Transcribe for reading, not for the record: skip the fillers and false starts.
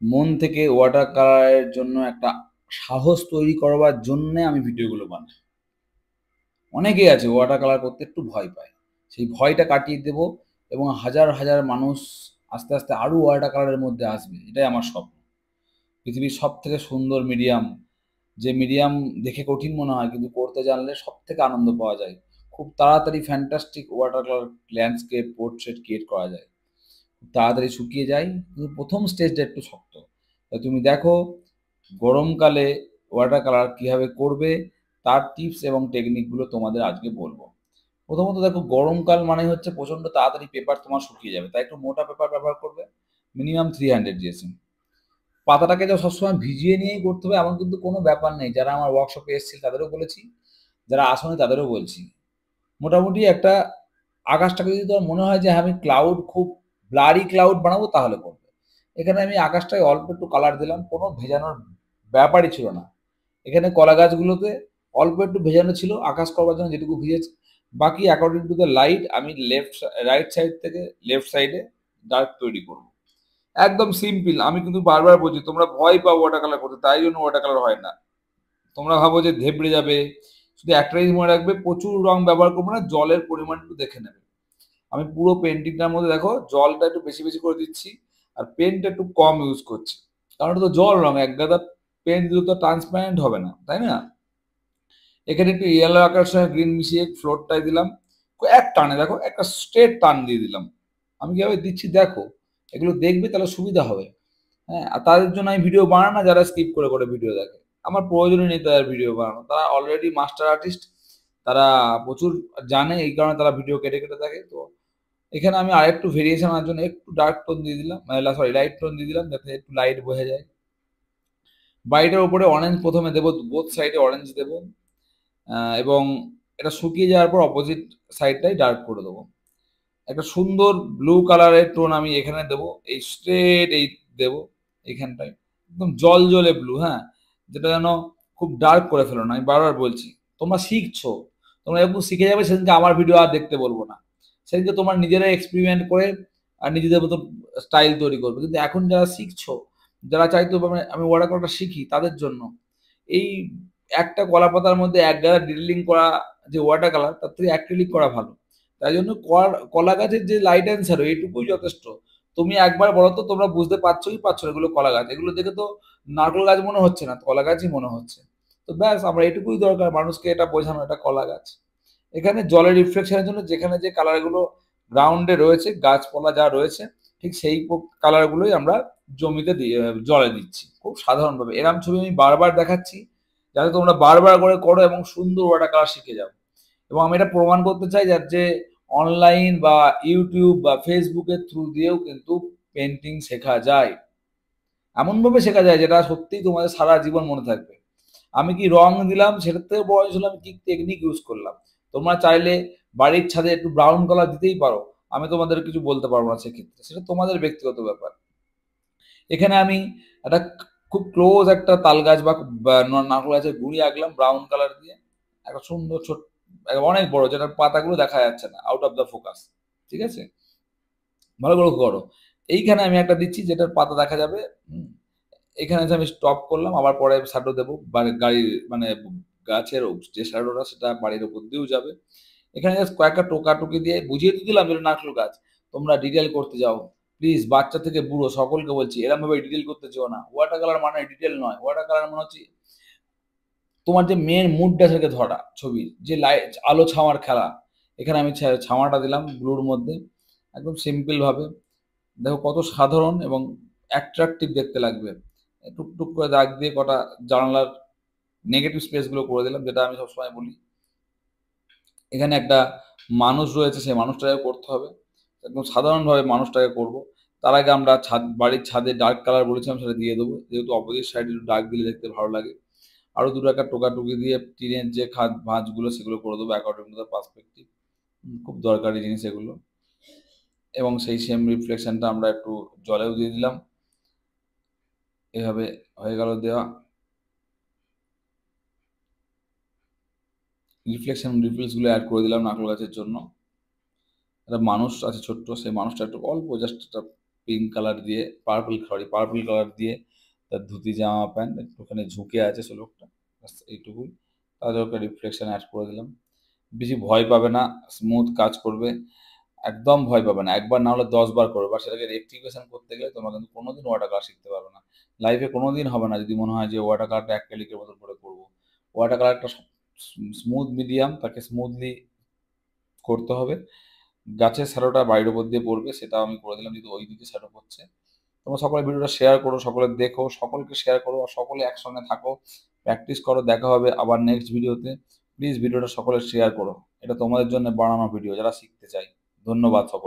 মন থেকে ওয়াটার কালারের জন্য একটা সাহস তৈরি করবার জন্যে আমি ভিডিওগুলো বানাই। অনেকেই আছে ওয়াটার কালার করতে একটু ভয় পায়। সেই ভয়টা কাটিয়ে দেব এবং হাজার, হাজার মানুষ আস্তে, আস্তে আরো ওয়াটার কালারের মধ্যে আসবে। এটাই আমার স্বপ্ন। পৃথিবীর সবথেকে সুন্দর মিডিয়াম, যে মিডিয়াম দেখে কঠিন মনে হয় কিন্তু করতে জানলে সবথেকে আনন্দ পাওয়া যায়। খুব তাড়াতাড়ি fantastic water colour landscape, portrait create করা যায়। খুব তাড়াতাড়ি শুকিয়ে যায়। কিন্তু ১ম স্টেজটা একটু শক্ত। তা তুমি দেখো গরমকালে ওয়াটার কালার কিভাবে করবে তার টিপস এবং টেকনিকগুলো তোমাদের আজকে বলবো। প্রথমত দেখো গরমকাল মানে হচ্ছে প্রচণ্ড তাড়াতাড়ি পেপার তোমার শুকিয়ে যাবে। তাই একটু মোটা পেপার ব্যবহার করবে। Minimum 300 GSM. পাতাটাকে যে সবসময় ভিজিয়ে নিয়েই করতে হবে এমন কিন্তু কোনো ব্যাপার নেই। যারা আমার ওয়ার্কশপে এসেছিল তাদেরও বলেছি, যারা আসেনি তাদেরও বলছি। মোটামুটি একটা আকাশটাকে যদি তোমার মনে হয় যে হ্যাঁ আমি ক্লাউড খুব ব্লারি ক্লাউড বানাবো তাহলে করবে। এখানে আমি আকাশটায় অল্প একটু কালার দিলাম, কোনো ভেজানোর ব্যাপারই ছিল না। এখানে কলা গাছগুলোতে অল্প একটু ভেজানো ছিল আকাশ করবার জন্য যেটুকু ভিজেছে। বাকি অ্যাকর্ডিং টু দ্য লাইট আমি রাইট সাইড থেকে লেফট সাইডে ডার্ক তৈরি করব। একদম সিম্পল। আমি কিন্তু বারবার বলছি তোমরা ভয় পাও ওয়াটার কালার করতে, তাই জন্য ওয়াটার কালার হয় না। তোমরা ভাবো যে ধেবড়ে যাবে। শুধু একটা জিনিস মনে রাখবে, প্রচুর রং ব্যবহার করবো না, জলের পরিমাণ একটু দেখে নেবে। আমি পুরো পেন্টিংটার মধ্যে দেখো জলটা একটু বেশি বেশি করে দিচ্ছি আর পেনটা একটু কম ইউজ করছি। কারণ এটা তো জল রং, এক গাদা পেন দিলে তো ট্রান্সপারেন্ট হবে না, তাই না? এখানে একটু ইয়েলো আকার সঙ্গে গ্রিন মিশিয়ে ফ্লোরটাই দিলাম। এক টানে দেখো একটা স্ট্রেট টান দিয়ে দিলাম। আমি কিভাবে দিচ্ছি দেখো, এগুলো দেখবে তাহলে সুবিধা হবে। হ্যাঁ, আর তাদের জন্য আমি ভিডিও বানাই না যারা স্কিপ করে করে ভিডিও দেখে। আমার প্রয়োজনই নেই তাদের ভিডিও বানানো, তারা অলরেডি মাস্টার আর্টিস্ট। তারা প্রচুর জানে, এই কারণে তারা ভিডিও কেটে কেটে দেখে। তো এখানে আমি আরেকটু ভেরিয়েশন আনার জন্য একটু ডার্ক টোন দিয়ে দিলাম, সরি লাইট টোন দিয়ে দিলাম যাতে একটু লাইট বোঝা যায়। বাড়িটার উপরে অরেঞ্জ প্রথমে দেবো, বোথ সাইডে অরেঞ্জ দেবো। এবং এটা শুকিয়ে যাওয়ার পর অপোজিট সাইডটাই ডার্ক করে দেবো। একটা সুন্দর ব্লু কালারের টোন আমি এখানে দেবো, এই স্ট্রেট এই দেবো এইখানটায়। একদম জল জলে ব্লু, হ্যাঁ, যেটা যেন খুব ডার্ক করে ফেলো না। আমি বারবার বলছি তোমরা শিখছো, তোমরা একটু শিখে যাবে সেদিনকে আমার ভিডিও আর দেখতে বলবো না। সেদিনকে তোমার নিজেরাই এক্সপেরিমেন্ট করে আর নিজেদের মতো স্টাইল তৈরি করবে। কিন্তু এখন যারা শিখছো, যারা চাইতো আমি ওয়াটার কালারটা শিখি তাদের জন্য এই একটা কলা পাতার মধ্যে এক গাদা ডিটেলিং করা, যে ওয়াটার কালার তার থেকে অ্যাক্রিলিক করা ভালো। তাই জন্য কলা গাছের যে লাইট অ্যান্সার এইটুকুই যথেষ্ট। তুমি একবার বলো তো তোমরা বুঝতে পারছো কি পারছো না এগুলো কলা গাছ? এগুলো দেখে তো নারকেল গাছ মনে হচ্ছে না, কলা গাছই মনে হচ্ছে। তো ব্যাস আমরা এটুকুই দরকার মানুষকে এটা বোঝানো, এটা কলা গাছ। এখানে জলের রিফ্লেকশনের জন্য যেখানে যে কালারগুলো গ্রাউন্ডে রয়েছে, গাছপালা যা রয়েছে ঠিক সেই কালারগুলোই আমরা জমিতে দিয়ে জলে দিচ্ছি খুব সাধারণভাবে। এরম ছবি আমি বারবার দেখাচ্ছি যাতে তোমরা বারবার করে করো এবং সুন্দর ওয়াটার কালার শিখে যাও। এবং আমি এটা প্রমাণ করতে চাই যার যে অনলাইন বা ইউটিউব বা ফেসবুকের থ্রু দিয়েও কিন্তু পেন্টিং শেখা যায়। এমনভাবে শেখা যায় যেটা সত্যিই তোমাদের সারা জীবন মনে থাকবে। আমি কি রং দিলাম সেটার থেকে বড় জিনিস হলো আমি কি টেকনিক ইউজ করলাম। তোমরা চাইলে বাড়ির ছাদে একটু ব্রাউন কালার দিতেই পারো, আমি তোমাদের কিছু বলতে পারবো না সেক্ষেত্রে, সেটা তোমাদের ব্যক্তিগত ব্যাপার। এখানে আমি একটা খুব ক্লোজ একটা তাল গাছ বা নারকেল গাছের গুঁড়ি আঁকলাম ব্রাউন কালার দিয়ে। একটা সুন্দর ছোট, অনেক বড়, যেটার পাতাগুলো দেখা যাচ্ছে না, আউট অফ দ্য ফোকাস। ঠিক আছে, ভালো করে করো। এইখানে আমি একটা দিচ্ছি যেটার পাতা দেখা যাবে। হুম, এখানে যে আমি স্টপ করলাম, আবার পরে শ্যাডো দেবো গাড়ির মানে গাছের যে শ্যাডোটা সেটা বাড়ির উপর দিয়েও যাবে। এখানে জাস্ট কয়েকটা টোকাটুকি দিয়ে বুঝিয়ে তো দিলাম যেটা নারকেল গাছ। তোমরা ডিটেল করতে যাও প্লিজ, বাচ্চা থেকে বুড়ো সকলকে বলছি এরকম ভাবে ডিটেল করতে চেও না। ওয়াটার কালার মানে ডিটেল নয়, ওয়াটার কালার মানে হচ্ছে তোমার যে মেন মুডটা থেকে ধরা ছবির যে লাইট আলো ছাওয়ার খেলা। এখানে আমি ছাওয়াটা দিলাম ব্লুর মধ্যে একদম সিম্পল ভাবে। দেখো কত সাধারণ এবং অ্যাট্রাকটিভ দেখতে লাগবে। টুকটুক করে দাগ দিয়ে কটা জানালার নেগেটিভ স্পেস গুলো করে দিলাম, যেটা আমি সবসময় বলি। এখানে একটা মানুষ রয়েছে, সেই মানুষটাকে করতে হবে একদম সাধারণভাবে মানুষটাকে করব। তার আগে আমরা বাড়ির ছাদে ডার্ক কালার বলেছিলাম সেটা দিয়ে দেবো, যেহেতু অপোজিট সাইডে একটু ডার্ক দিলে দেখতে ভালো লাগে। আরো দুটো একটা টোকাটুকি দিয়ে টিনের যে ভাঁজগুলো সেগুলো করে দেবো অ্যাকর্ডিং টু দ্য পার্সপেক্টিভ। খুব দরকারি জিনিস এগুলো। এবং সেই সেম রিফ্লেকশনটা আমরা একটু জলেও দিয়ে দিলাম। এভাবে হয়ে গেল দেওয়া। রিফ্লেকশন রিফিলস গুলো অ্যাড করে দিলাম নারকেল গাছের জন্য। একটা মানুষ আছে ছোট্ট, সেই মানুষটা একটু অল্প জাস্ট একটা পিঙ্ক কালার দিয়ে, পার্পল কালার দিয়ে তার ধুতি জামা প্যান্ট, একটুখানি ঝুঁকে আছে লোকটা, এইটুকুই। তাহলে ওকে রিফ্লেকশন অ্যাড করে দিলাম। বেশি ভয় পাবে না, স্মুথ কাজ করবে, একদম ভয় পাবে না। একবার না হলে 10 বার করবে, আর সেটাকে রেকটিফিকেশন করতে গেলে তোমরা কিন্তু কোনোদিন ওয়াটার কালার শিখতে পারবে না। লাইফে কোনোদিন হবে না যদি মনে হয় যে ওয়াটার কালারটা অ্যাক্রিলিকের মতো করে করবো। ওয়াটার কালারটা স্মুথ মিডিয়াম, তাকে স্মুথলি করতে হবে। গাছের শ্যাডোটা বাড়ির উপর দিয়ে পড়বে, সেটাও আমি করে দিলাম যেহেতু ওই দিকে শ্যাডো পড়ছে। তোমরা সকলে ভিডিওটা শেয়ার করো, সকলে দেখো, সকলকে শেয়ার করো, আর সকলে একসঙ্গে থাকো, প্র্যাকটিস করো। দেখা হবে আবার নেক্সট ভিডিওতে। প্লিজ ভিডিওটা সকলে শেয়ার করো, এটা তোমাদের জন্য বানানো ভিডিও যারা শিখতে চাই। ধন্যবাদ সকল।